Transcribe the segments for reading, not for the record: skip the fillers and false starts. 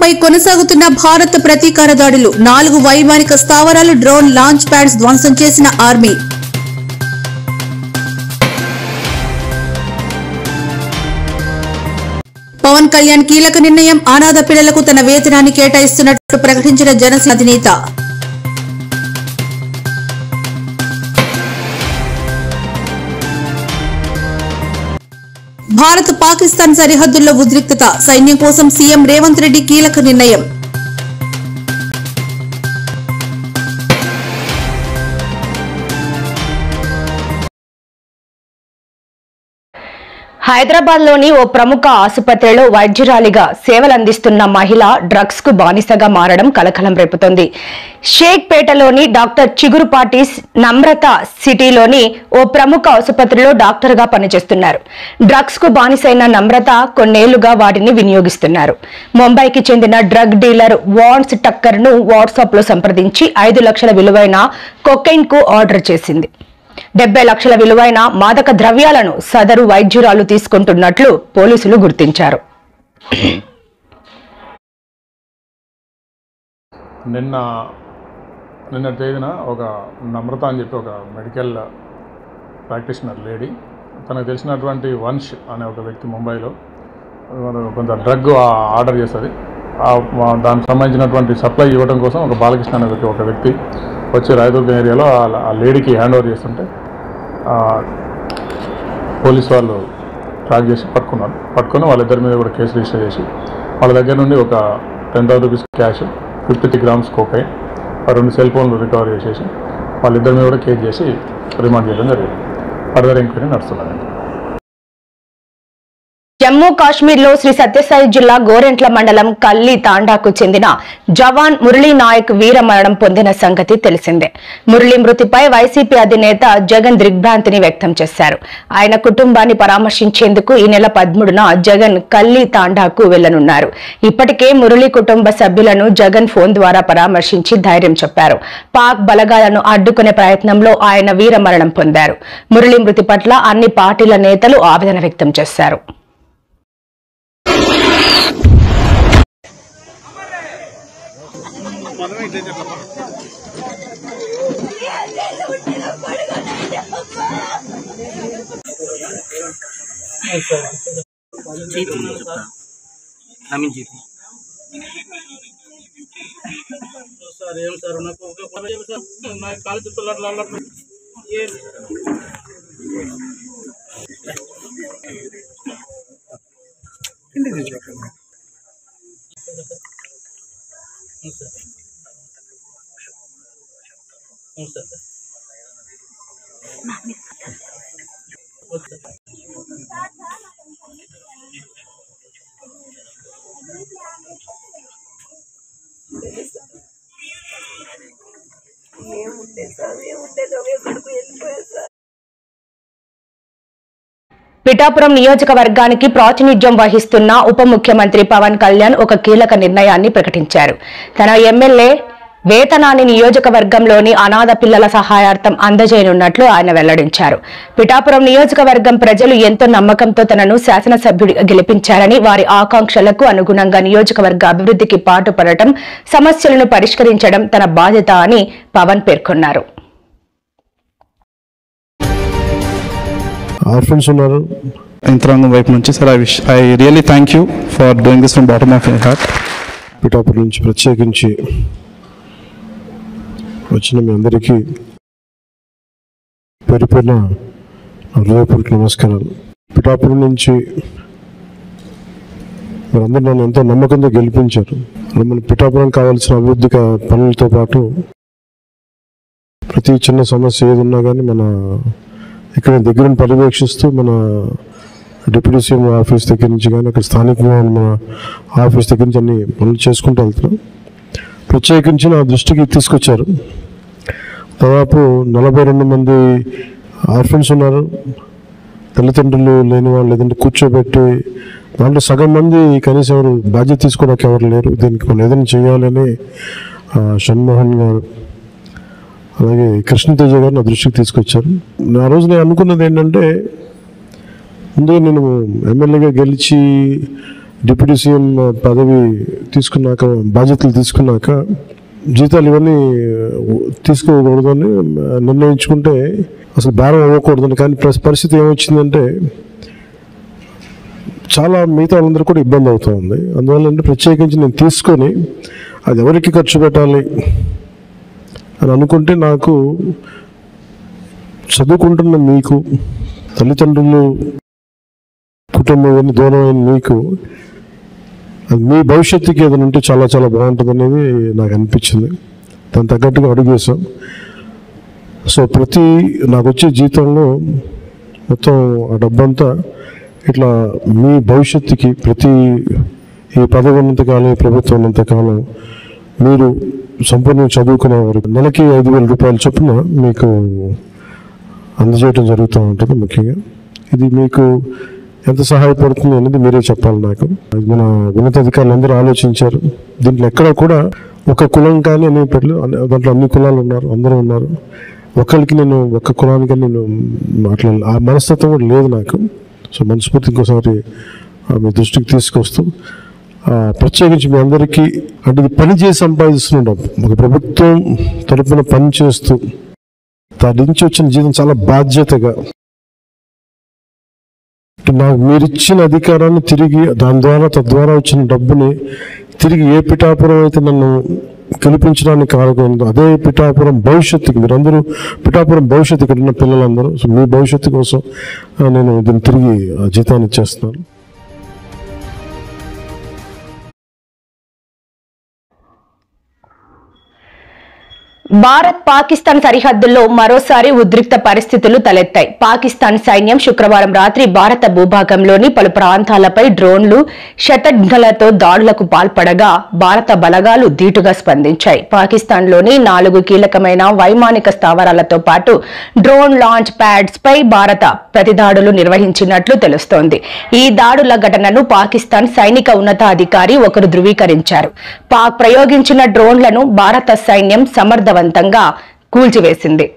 ఉక్రెయిన్పై కొనసాగుతున్న భారత్ ప్రతీకార దాడులు 4 వైమానిక స్థావరాలు డ్రోన్ లాంచ్ ప్యాడ్స్ ధ్వంసం చేసిన ఆర్మీ. పవన్ కళ్యాణ్ కీలక నిర్ణయం, అనాథ పిల్లలకు తన వేతనాన్ని కేటాయిస్తున్నట్లు ప్రకటించిన జనసేన అధినేత. భారత్ పాకిస్తాన్ సరిహద్దుల్లో ఉద్రిక్తత, సైన్యం కోసం సీఎం రేవంత్ రెడ్డి కీలక నిర్ణయం. హైదరాబాద్లోని ఓ ప్రముఖ ఆసుపత్రిలో వైద్యురాలిగా సేవలందిస్తున్న మహిళ డ్రగ్స్ కు బానిసగా మారడం కలకలం రేపుతోంది. షేక్పేటలోని డాక్టర్ చిగురుపాటి నమ్రత సిటీలోని ఓ ప్రముఖ ఆసుపత్రిలో డాక్టర్ గా పనిచేస్తున్నారు. డ్రగ్స్ కు బానిసైన నమ్రత కొన్నేళ్లుగా వాటిని వినియోగిస్తున్నారు. ముంబైకి చెందిన డ్రగ్ డీలర్ వాన్స్ టక్కర్ ను వాట్సాప్ లో సంప్రదించి 5 లక్షల విలువైన కొకైన్ కు ఆర్డర్ చేసింది. 70 లక్షల విలువైన మాదక ద్రవ్యాలను సదరు వైద్యురాలు తీసుకుంటున్నట్లు పోలీసులు గుర్తించారు. నిన్న తేదీన ఒక నమ్రత అని చెప్పి ఒక మెడికల్ ప్రాక్టీషనర్ లేడీ, తనకు తెలిసినటువంటి వంశ్ అనే ఒక వ్యక్తి ముంబైలో కొంత డ్రగ్ ఆర్డర్ చేస్తుంది. దానికి సంబంధించినటువంటి సప్లై ఇవ్వడం కోసం ఒక బాలకృష్ణ అనే ఒక వ్యక్తి వచ్చి రాయదుర్గం ఏరియాలో ఆ లేడీకి హ్యాండ్ ఓవర్ చేస్తుంటే పోలీసు వాళ్ళు ట్రాక్ చేసి పట్టుకొని వాళ్ళిద్దరి మీద కూడా కేసు రిజిస్టర్ చేసి వాళ్ళ దగ్గర నుండి ఒక 10,000 rupees cash, 50 grams cocaine, 2 cell ఫోన్లు రికవర్ చేసేసి వాళ్ళిద్దరి మీద కూడా కేసు చేసి రిమాండ్ చేయడం జరిగింది. ఫర్దర్ ఎంక్వైరీ నడుస్తున్నది. జమ్మూ కాశ్మీర్లో శ్రీ సత్యసాయి జిల్లా గోరెంట్ల మండలం కల్లి తాండాకు చెందిన జవాన్ మురళీ నాయక్ వీర మరణం పొందిన సంగతి తెలిసిందే. మురళీ మృతిపై వైసీపీ అధినేత జగన్ దిగ్భ్రాంతిని వ్యక్తం చేశారు. ఆయన కుటుంబాన్ని పరామర్శించేందుకు ఈ నెల 13న జగన్ కల్లి తాండాకు వెళ్లనున్నారు. ఇప్పటికే మురళీ కుటుంబ సభ్యులను జగన్ ఫోన్ ద్వారా పరామర్శించి ధైర్యం చెప్పారు. పాక్ బలగాలను అడ్డుకునే ప్రయత్నంలో ఆయన వీర మరణం పొందారు. మురళీ మృతి పట్ల అన్ని పార్టీల నేతలు ఆవేదన వ్యక్తం చేశారు. పిఠాపురం నియోజకవర్గానికి ప్రాతినిధ్యం వహిస్తున్న ఉప ముఖ్యమంత్రి పవన్ కళ్యాణ్ ఒక కీలక నిర్ణయాన్ని ప్రకటించారు. తన ఎమ్మెల్యే వేతనాన్ని నియోజకవర్గంలోని అనాథ పిల్లల సహాయార్థం అందజేయనున్నట్లు ఆయన వెల్లడించారు. పిఠాపురం నియోజకవర్గం ప్రజలు ఎంతో నమ్మకంతో తనను శాసనసభ్యుడిగా గెలిపించారని, వారి ఆకాంక్షలకు అనుగుణంగా నియోజకవర్గ అభివృద్ధికి పాటుపడటం, సమస్యలను పరిష్కరించడం తన బాధ్యత అని పవన్ పేర్కొన్నారు. యంత్రాంగం వైపు నుంచి sir I really thank you for doing this from bottom of my heart. Pithapuram నుంచి ప్రత్యేకించి వచ్చిన మీ అందరికీ పేరు పేరున హృదయపూర్వక నమస్కారాలు. పిఠాపురం నుంచి మీరందరూ నన్ను ఎంతో నమ్మకంతో గెలిపించారు. మన పిఠాపురం కావాల్సిన అభివృద్ధి పనులతో పాటు ప్రతి చిన్న సమస్య ఏది ఉన్నా కానీ మన ఇక్కడ దగ్గరను పర్యవేక్షిస్తూ మన డిప్యూటీ సీఎం ఆఫీస్ దగ్గర నుంచి కానీ అక్కడ స్థానికంగా మన ఆఫీస్ దగ్గర నుంచి అన్ని పనులు చేసుకుంటూ వెళ్తున్నాం. ప్రత్యేకించి నా దృష్టికి తీసుకొచ్చారు. దాదాపు 42 మంది ఆర్ఫన్స్ ఉన్నారు, తల్లిదండ్రులు లేని వాళ్ళు, లేదంటే కూర్చోబెట్టి దాంట్లో సగం మంది కనీసం ఎవరు బాధ్యత తీసుకోవడానికి ఎవరు లేరు. దీనికి మనం ఏదైనా చేయాలని షణ్మోహన్ గారు అలాగే కృష్ణతేజ గారు నా దృష్టికి తీసుకొచ్చారు. ఆ రోజు నేను అనుకున్నది ఏంటంటే, ముందుగా నేను ఎమ్మెల్యేగా గెలిచి డిప్యూటీ సీఎం పదవి తీసుకున్నాక, బాధ్యతలు తీసుకున్నాక జీతాలు ఇవన్నీ తీసుకోకూడదని నిర్ణయించుకుంటే అసలు భారం అవ్వకూడదని. కానీ పరిస్థితి ఏమొచ్చిందంటే చాలా మిగతా వాళ్ళందరూ కూడా ఇబ్బంది అవుతూ ఉంది. అందువల్ల ప్రత్యేకించి నేను తీసుకొని అది ఎవరికి ఖర్చు పెట్టాలి అని అనుకుంటే, నాకు చదువుకుంటున్న మీకు, తల్లిదండ్రులు, కుటుంబం ఇవన్నీ దూరమైన మీకు, అది మీ భవిష్యత్తుకి ఏదైనా ఉంటే చాలా చాలా బాగుంటుంది అనేది నాకు అనిపించింది. దాని తగ్గట్టుగా అడుగు వేసాం. సో నాకు వచ్చే జీతంలో మొత్తం ఆ డబ్బంతా ఇట్లా మీ భవిష్యత్తుకి, ఈ పదవి ఉన్నంతకాలం, ఈ ప్రభుత్వం ఉన్నంతకాలం మీరు సంపూర్ణంగా చదువుకునే వరకు నెలకి 5,000 రూపాయలు చొప్పున మీకు అందజేయడం జరుగుతూ ఉంటుంది. ముఖ్యంగా ఇది మీకు ఎంత సహాయపడుతుంది అనేది మీరే చెప్పాలి నాకు. మన ఉన్నతాధికారులు అందరూ ఆలోచించారు. దీంట్లో ఎక్కడ కూడా ఒక కులం కానీ అనే దాంట్లో అన్ని కులాలు ఉన్నారు, అందరూ ఉన్నారు. ఒకరికి నేను ఒక్క కులానికి నేను మాట్లాడాలి ఆ మనస్తత్వం కూడా లేదు నాకు. సో మనస్ఫూర్తి ఇంకోసారి మీ దృష్టికి తీసుకొస్తూ ప్రత్యేకించి మీ అందరికీ, అంటే ఇది పని చేసి సంపాదిస్తున్న డబ్బు, ఒక ప్రభుత్వం తరపున పని చేస్తూ దాని నుంచి వచ్చిన జీతం చాలా బాధ్యతగా, నాకు మీరిచ్చిన అధికారాన్ని తిరిగి తద్వారా వచ్చిన డబ్బుని తిరిగి ఏ పిఠాపురం అయితే నన్ను గెలిపించడానికి కారణమైందో అదే పిఠాపురం భవిష్యత్తుకి, మీరందరూ పిఠాపురం భవిష్యత్తు, ఇక్కడ ఉన్న పిల్లలందరూ, సో మీ భవిష్యత్తు కోసం నేను దీన్ని తిరిగి జీతాన్ని ఇచ్చేస్తున్నాను. భారత్ పాకిస్తాన్ సరిహద్దుల్లో మరోసారి ఉద్రిక్త పరిస్థితులు తలెత్తాయి. పాకిస్తాన్ సైన్యం శుక్రవారం రాత్రి భారత భూభాగంలోని పలు ప్రాంతాలపై డ్రోన్లు, శతఘ్నాలతో దాడులకు పాల్పడగా భారత బలగాలు ధీటుగా స్పందించాయి. పాకిస్తాన్లోని 4 కీలకమైన వైమానిక స్థావరాలతో పాటు డ్రోన్ లాంచ్ ప్యాడ్స్ పై భారత ప్రతిదాడులు నిర్వహించినట్లు తెలుస్తోంది. ఈ దాడుల ఘటనను పాకిస్తాన్ సైనిక ఉన్నతాధికారి ఒకరు ధృవీకరించారు. పాక్ ప్రయోగించిన డ్రోన్లను భారత సైన్యం సమర్థవంతంగా కూల్చివేసింది.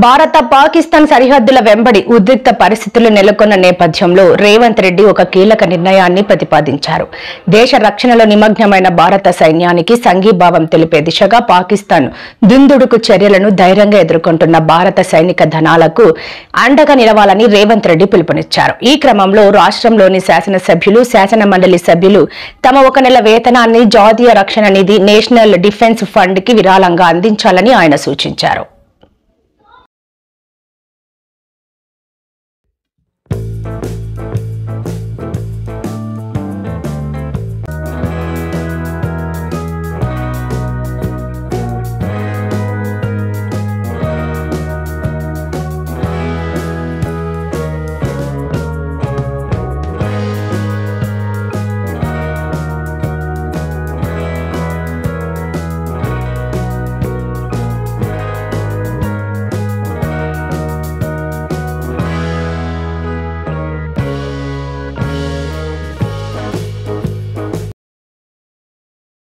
భారత పాకిస్తాన్ సరిహద్దుల వెంబడి ఉద్రిక్త పరిస్థితులు నెలకొన్న నేపథ్యంలో రేవంత్ రెడ్డి ఒక కీలక నిర్ణయాన్ని ప్రతిపాదించారు. దేశ రక్షణలో నిమగ్నమైన భారత సైన్యానికి సంఘీభావం తెలిపే దిశగా పాకిస్తాన్ దుందుడుకు చర్యలను ధైర్యంగా ఎదుర్కొంటున్న భారత సైనిక దళాలకు అండగా నిలవాలని రేవంత్ రెడ్డి పిలుపునిచ్చారు. ఈ క్రమంలో రాష్ట్రంలోని శాసనసభ్యులు, శాసన మండలి సభ్యులు తమ 1 నెల వేతనాన్ని జాతీయ రక్షణ నిధి, నేషనల్ డిఫెన్స్ ఫండ్ కి విరాళంగా అందించాలని ఆయన సూచించారు.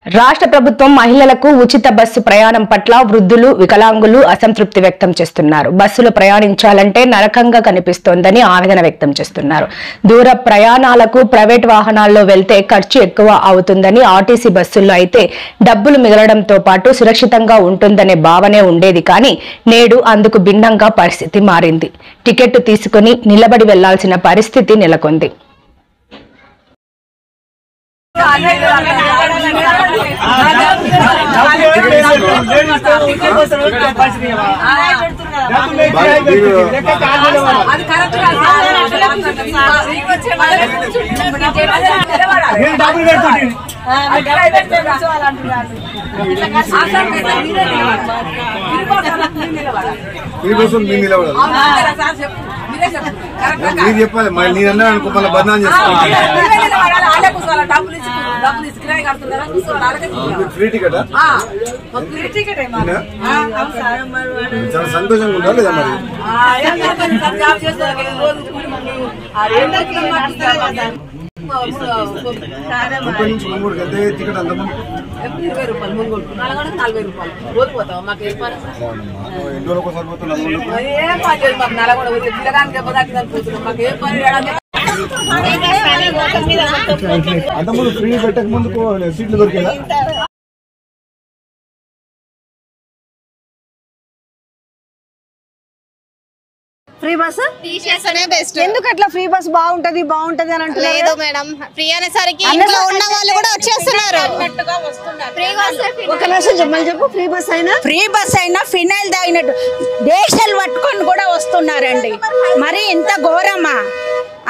రాష్ట్ర ప్రభుత్వం మహిళలకు ఉచిత బస్సు ప్రయాణం పట్ల వృద్ధులు, వికలాంగులు అసంతృప్తి వ్యక్తం చేస్తున్నారు. బస్సులో ప్రయాణించాలంటే నరకంగా కనిపిస్తోందని ఆవేదన వ్యక్తం చేస్తున్నారు. దూర ప్రయాణాలకు ప్రైవేట్ వాహనాల్లో వెళ్తే ఖర్చు ఎక్కువ అవుతుందని, ఆర్టీసీ బస్సుల్లో అయితే డబ్బులు మిగలడంతో పాటు సురక్షితంగా ఉంటుందనే భావనే ఉండేది. కానీ నేడు అందుకు భిన్నంగా పరిస్థితి మారింది. టికెట్ తీసుకుని నిలబడి వెళ్లాల్సిన పరిస్థితి నెలకొంది. మీరు చెప్పాలి నేను అనుకో మళ్ళీ బదనాం చేస్తాను. ఫ్రీ టికెట్ చాలా సంతోషంగా ఉండాలి లేదా మరి? ముప్పై నుంచి 3 ఎంత టికెట్ అంత ముందు 20 రూపాయలు ముందు 40 రూపాయలు పోతావు మాకు ఎన్ని రోజులు ఒకసారి పోతున్నాం ఏం పని లేదు మాకు నలగొండ పిల్లగానికి పోతున్నాం మాకు ఏం పని అంత ముందు ఫ్రీ పెట్టక ముందుకు సీట్లు దొరికేదా? Free bus best. ఎందుకు అట్లా ఫ్రీ బస్ బాగుంటది అని అంటే లేదు మేడం, ఫ్రీ అనేసరికి ఇంట్లో ఉన్న వాళ్ళు కూడా వచ్చేస్తున్నారు. ఒక నిమిషం చెప్పు. ఫ్రీ బస్ అయినా ఫినైల్ తాగినట్టు దేశాలు పట్టుకొని కూడా వస్తున్నారండి. మరి ఇంత ఘోరమా?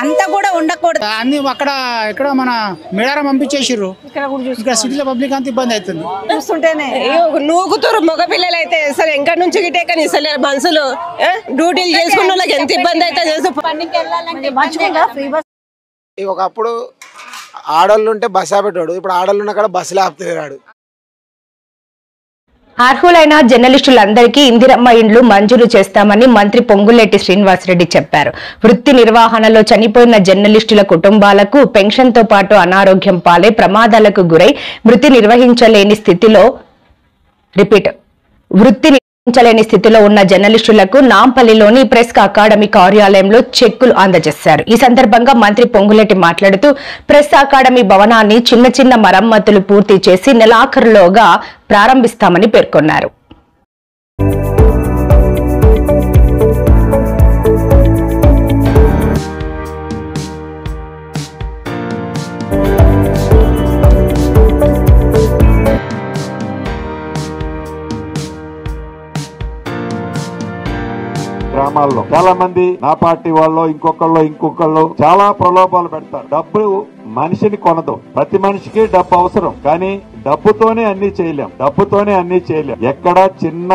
అంతా కూడా ఉండకూడదు. అన్ని అక్కడ ఇక్కడ మన మేడారం పంపించేసారు. ఇక్కడ సిటీలో పబ్లిక్ అంత ఇబ్బంది అవుతుంది చూస్తుంటేనే. నూగుతురు మగ పిల్లలు అయితే అసలు ఎంకటి నుంచి గిటేకని ఇస్తలే మనుషులు డ్యూటీలు చేసుకున్న వాళ్ళకి ఎంత ఇబ్బంది అయితే. ఒకప్పుడు ఆడోళ్ళు ఉంటే బస్ ఆపేటాడు, ఇప్పుడు ఆడోళ్ళు ఉన్న కాడ బస్సులు ఆపుతున్నాడు. అర్హులైన జర్నలిస్టులందరికీ ఇందిరమ్మ ఇండ్లు మంజూరు చేస్తామని మంత్రి పొంగులేటి శ్రీనివాసరెడ్డి చెప్పారు. వృత్తి నిర్వహణలో చనిపోయిన జర్నలిస్టుల కుటుంబాలకు పెన్షన్తో పాటు అనారోగ్యం పాలై ప్రమాదాలకు గురై వృత్తి నిర్వహించలేని స్థితిలో ఉన్న జర్నలిస్టులకు నాంపల్లిలోని ప్రెస్ అకాడమీ కార్యాలయంలో చెక్కులు అందజేశారు. ఈ సందర్భంగా మంత్రి పొంగులేటి మాట్లాడుతూ ప్రెస్ అకాడమీ భవనాన్ని చిన్న మరమ్మతులు పూర్తి చేసి నెలాఖరులోగా ప్రారంభిస్తామని పేర్కొన్నారు. గ్రామాల్లో చాలా మంది నా పార్టీ వాళ్ళు ఇంకొకళ్ళు చాలా ప్రలోభాలు పెడతారు. డబ్బు మనిషిని కొనదు. ప్రతి మనిషికి డబ్బు అవసరం, కానీ డబ్బుతోనే అన్ని చేయలేం. ఎక్కడ చిన్న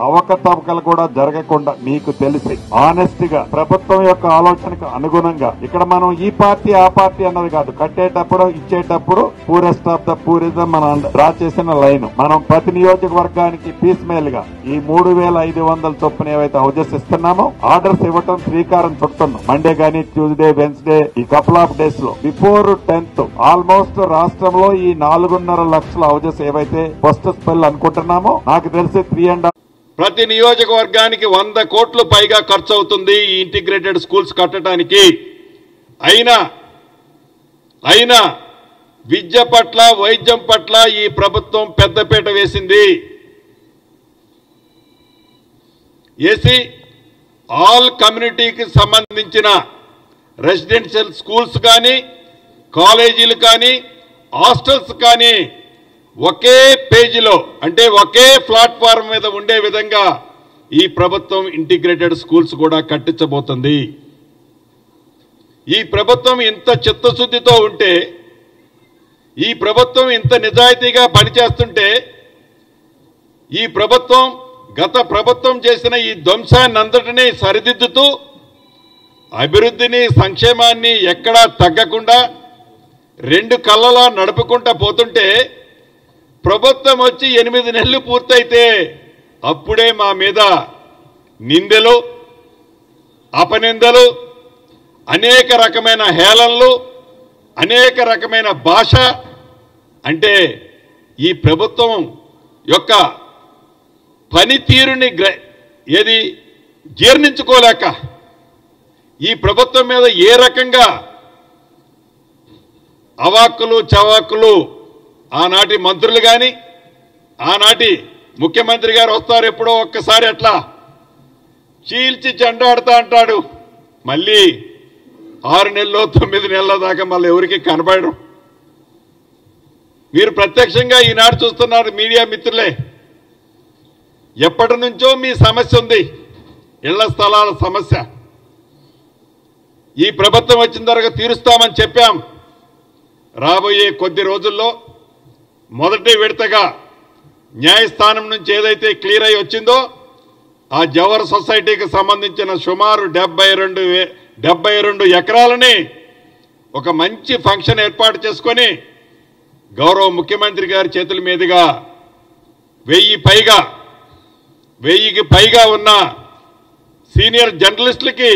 అవకతవకలు కూడా జరగకుండా మీకు తెలిసి ఆనెస్ట్ గా ప్రభుత్వం యొక్క ఆలోచనకు అనుగుణంగా ఇక్కడ మనం ఈ పార్టీ ఆ పార్టీ అన్నది కాదు, కట్టేటప్పుడు ఇచ్చేటప్పుడు పూరెస్ట్ ఆఫ్ ద పూరిజం మనం డ్రా చేసిన లైన్. మనం ప్రతి నియోజకవర్గానికి పీస్ మేల్ గా ఈ 3500 చొప్పున ఏవైతే హౌజెస్ ఇస్తున్నామో ఆర్డర్స్ ఇవ్వటం శ్రీకారం చుడుతున్నాం. మండే గానీ ట్యూస్డే వెన్స్డే ఈ కపుల్ ఆఫ్ డేస్ లో బిఫోర్ 10th ఆల్మోస్ట్ రాష్ట్రంలో ఈ 4.5 లక్షల హౌజెస్ ఏవైతే ఫస్ట్ స్పెల్ అనుకుంటున్నామో నాకు తెలిసి 3.5 ప్రతి నియోజకవర్గానికి 100 కోట్లు పైగా ఖర్చు అవుతుంది ఈ ఇంటిగ్రేటెడ్ స్కూల్స్ కట్టడానికి. అయినా విద్య పట్ల వైద్యం పట్ల ఈ ప్రభుత్వం పెద్దపీట వేసింది. ఆల్ కమ్యూనిటీకి సంబంధించిన రెసిడెన్షియల్ స్కూల్స్ కానీ కాలేజీలు కానీ హాస్టల్స్ కానీ ఒకే పేజీలో అంటే ఒకే ప్లాట్ఫామ్ మీద ఉండే విధంగా ఈ ప్రభుత్వం ఇంటిగ్రేటెడ్ స్కూల్స్ కూడా కట్టించబోతుంది. ఈ ప్రభుత్వం ఇంత చిత్తశుద్ధితో ఉంటే, ఈ ప్రభుత్వం ఇంత నిజాయితీగా పనిచేస్తుంటే, ఈ ప్రభుత్వం గత ప్రభుత్వం చేసిన ఈ ధ్వంసాన్నంతటినీ సరిదిద్దుతూ అభివృద్ధిని సంక్షేమాన్ని ఎక్కడా తగ్గకుండా 2 కళ్ళలా నడుపుకుంటా పోతుంటే ప్రభుత్వం వచ్చి 8 నెలలు పూర్తయితే అప్పుడే మా మీద నిందలు, అపనిందలు, అనేక రకమైన హేళనలు, అనేక రకమైన భాష. అంటే ఈ ప్రభుత్వం యొక్క పనితీరుని జీర్ణించుకోలేక ఈ ప్రభుత్వం మీద ఏ రకంగా అవాక్కులు చవాక్కులు ఆనాటి మంత్రులు కానీ ఆనాటి ముఖ్యమంత్రి గారు వస్తారు ఎప్పుడో ఒక్కసారి అట్లా చీల్చి చెండాడుతా అంటాడు. మళ్ళీ 6 నెలలు 9 నెలల దాకా మళ్ళీ ఎవరికి కనబడరు. మీరు ప్రత్యక్షంగా ఈనాడు చూస్తున్నారు మీడియా మిత్రులే. ఎప్పటి నుంచో మీ సమస్య ఉంది, ఇళ్ల స్థలాల సమస్య. ఈ ప్రభుత్వం వచ్చిన తర్వాత తీరుస్తామని చెప్పాం. రాబోయే కొద్ది రోజుల్లో మొదటి విడతగా న్యాయస్థానం నుంచి ఏదైతే క్లియర్ అయి వచ్చిందో ఆ జవహర్ సొసైటీకి సంబంధించిన సుమారు 72 ఎకరాలని ఒక మంచి ఫంక్షన్ ఏర్పాటు చేసుకొని గౌరవ ముఖ్యమంత్రి గారి చేతుల మీదుగా 1000కి పైగా ఉన్న సీనియర్ జర్నలిస్టులకి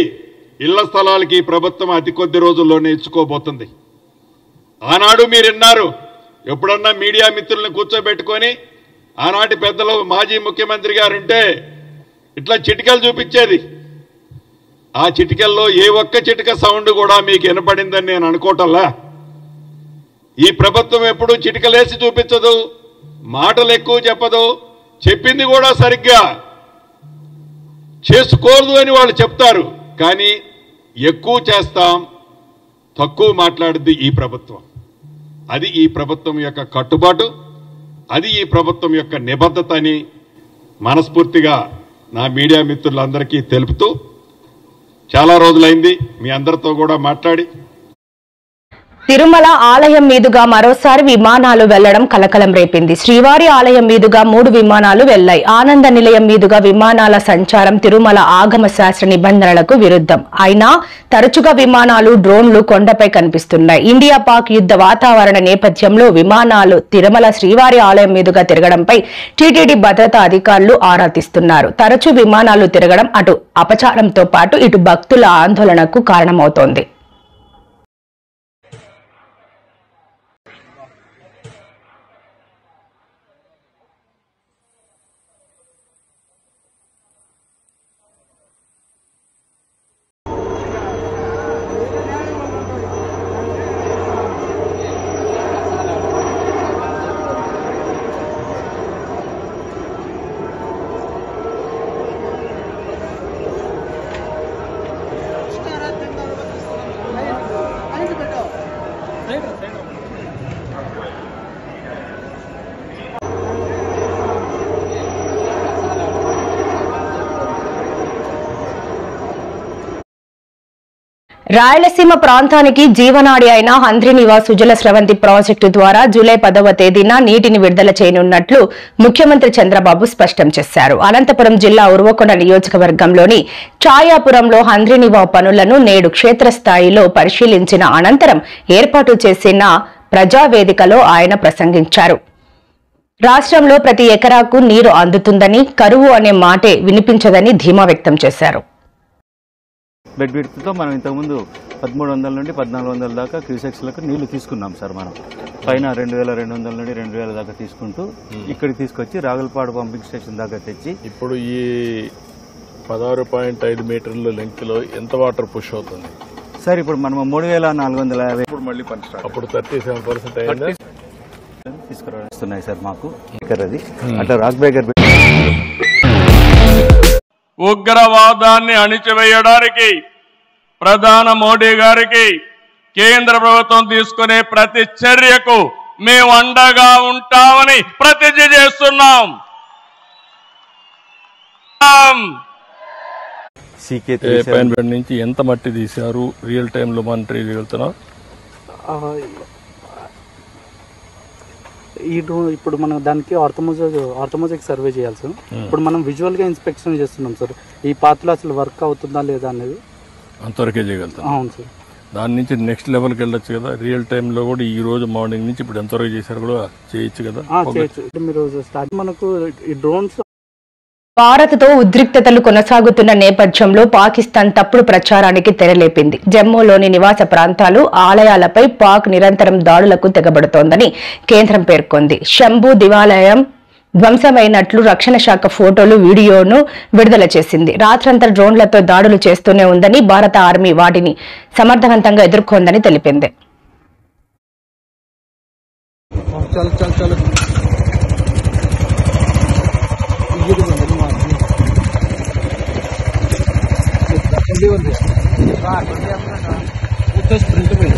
ఇళ్ల స్థలాలకి ప్రభుత్వం అతి కొద్ది రోజుల్లోనే ఇచ్చుకోబోతుంది. ఆనాడు మీరు విన్నారు, ఎప్పుడన్నా మీడియా మిత్రులను కూర్చోబెట్టుకొని ఆనాటి పెద్దలు మాజీ ముఖ్యమంత్రి గారుంటే ఇట్లా చిటికలు చూపించేది. ఆ చిటికల్లో ఏ ఒక్క చిటిక సౌండ్ కూడా మీకు వినపడిందని నేను అనుకోవటంలా. ఈ ప్రభుత్వం ఎప్పుడూ చిటికలేసి చూపించదు, మాటలు ఎక్కువ చెప్పదు, చెప్పింది కూడా సరిగ్గా చేసుకోదు అని వాళ్ళు చెప్తారు. కానీ ఎక్కువ చేస్తాం, తక్కువ మాట్లాడుద్ది ఈ ప్రభుత్వం. అది ఈ ప్రభుత్వం యొక్క కట్టుబాటు, అది ఈ ప్రభుత్వం యొక్క నిబద్ధత అని మనస్ఫూర్తిగా నా మీడియా మిత్రులందరికీ తెలుపుతూ, చాలా రోజులైంది మీ అందరితో కూడా మాట్లాడి. తిరుమల ఆలయం మీదుగా మరోసారి విమానాలు వెళ్లడం కలకలం రేపింది. శ్రీవారి ఆలయం మీదుగా 3 విమానాలు వెళ్లాయి. ఆనంద నిలయం మీదుగా విమానాల సంచారం తిరుమల ఆగమ శాస్త్ర నిబంధనలకు విరుద్ధం. అయినా తరచుగా విమానాలు, డ్రోన్లు కొండపై కనిపిస్తున్నాయి. ఇండియా పాక్ యుద్ధ వాతావరణ నేపథ్యంలో విమానాలు తిరుమల శ్రీవారి ఆలయం మీదుగా తిరగడంపై టీటీడీ భద్రతా అధికారులు ఆరా తీస్తున్నారు. తరచూ విమానాలు తిరగడం అటు అపచారంతో పాటు ఇటు భక్తుల ఆందోళనకు కారణమవుతోంది. రాయలసీమ ప్రాంతానికి జీవనాడి అయిన హంద్రీనివాస్ సుజల స్రవంతి ప్రాజెక్టు ద్వారా జూలై 10వ తేదీన నీటిని విడుదల చేయనున్నట్లు ముఖ్యమంత్రి చంద్రబాబు స్పష్టం చేశారు. అనంతపురం జిల్లా ఉర్వకొండ నియోజకవర్గంలోని ఛాయాపురంలో హంద్రీనివా పనులను నేడు క్షేత్రస్థాయిలో పరిశీలించిన అనంతరం ఏర్పాటు చేసిన ప్రజావేదికలో ఆయన ప్రసంగించారు. రాష్ట్రంలో ప్రతి ఎకరాకు నీరు అందుతుందని, కరువు అనే మాటే వినిపించదని ధీమా వ్యక్తం చేశారు. బెడ్ విడ్త్తో మనం ఇంతకుముందు 1300 నుండి 1400 దాకా క్యూసెక్స్లకు నీళ్లు తీసుకున్నాం సార్. మనం పైన 2200 నుండి 2000 దాకా తీసుకుంటూ ఇక్కడికి తీసుకొచ్చి రాగులపాడు పంపింగ్ స్టేషన్ దాకా తెచ్చి ఇప్పుడు ఈ 16.5 మీటర్ల లెంగ్త్ లో ఎంత వాటర్ పుష్ అవుతుంది సార్? ఇప్పుడు మనం 3450. ఇప్పుడు మళ్ళీ పని స్టార్ట్. అప్పుడు 37% అయిందా? తీసుకురాస్తున్నాయి సార్ మాకు ఇక్కడ. అది అట్లా రాక్ బేగర్ ఉగ్రవాదాన్ని అణిచివేయడానికి ప్రధాని మోడీ గారికి కేంద్ర ప్రభుత్వం తీసుకునే ప్రతి చర్యకు మేము అండగా ఉంటామని ప్రతిజ్ఞ చేస్తున్నాం. నుంచి ఎంత మట్టి తీశారు? రియల్ టైమ్ లో మానిటర్ చేయగలుగుతున్నాం. ఈ డ్రోన్ ఇప్పుడు మనం దానికి ఆర్థమోజెక్ సర్వే చేయాలి సార్. ఇప్పుడు మనం విజువల్ గా ఇన్స్పెక్షన్ చేస్తున్నాం సార్. ఈ పాత్రలో అసలు వర్క్ అవుతుందా లేదా అనేది అంతవరకే చేయగలుగుతాం. అవును సార్. దాని నుంచి నెక్స్ట్ లెవెల్కి వెళ్ళొచ్చు కదా. రియల్ టైమ్ లో కూడా ఈ రోజు మార్నింగ్ నుంచి ఇప్పుడు ఎంతవరకు చేశారు కూడా చేయొచ్చు కదా. మీరు స్టార్ట్ మనకు ఈ డ్రోన్స్ భారత్తో ఉద్రిక్తతలు కొనసాగుతున్న నేపథ్యంలో పాకిస్తాన్ తప్పుడు ప్రచారానికి తెరలేపింది. జమ్మూలోని నివాస ప్రాంతాలు, ఆలయాలపై పాక్ నిరంతరం దాడులకు తెగబడుతోందని కేంద్రం పేర్కొంది. శంభు దేవాలయం ధ్వంసమైనట్లు రక్షణ శాఖ ఫోటోలు, వీడియోను విడుదల చేసింది. రాత్రంతా డ్రోన్లతో దాడులు చేస్తూనే ఉందని, భారత ఆర్మీ వాటిని సమర్థవంతంగా ఎదుర్కొందని తెలిపింది. स्प्रिंट में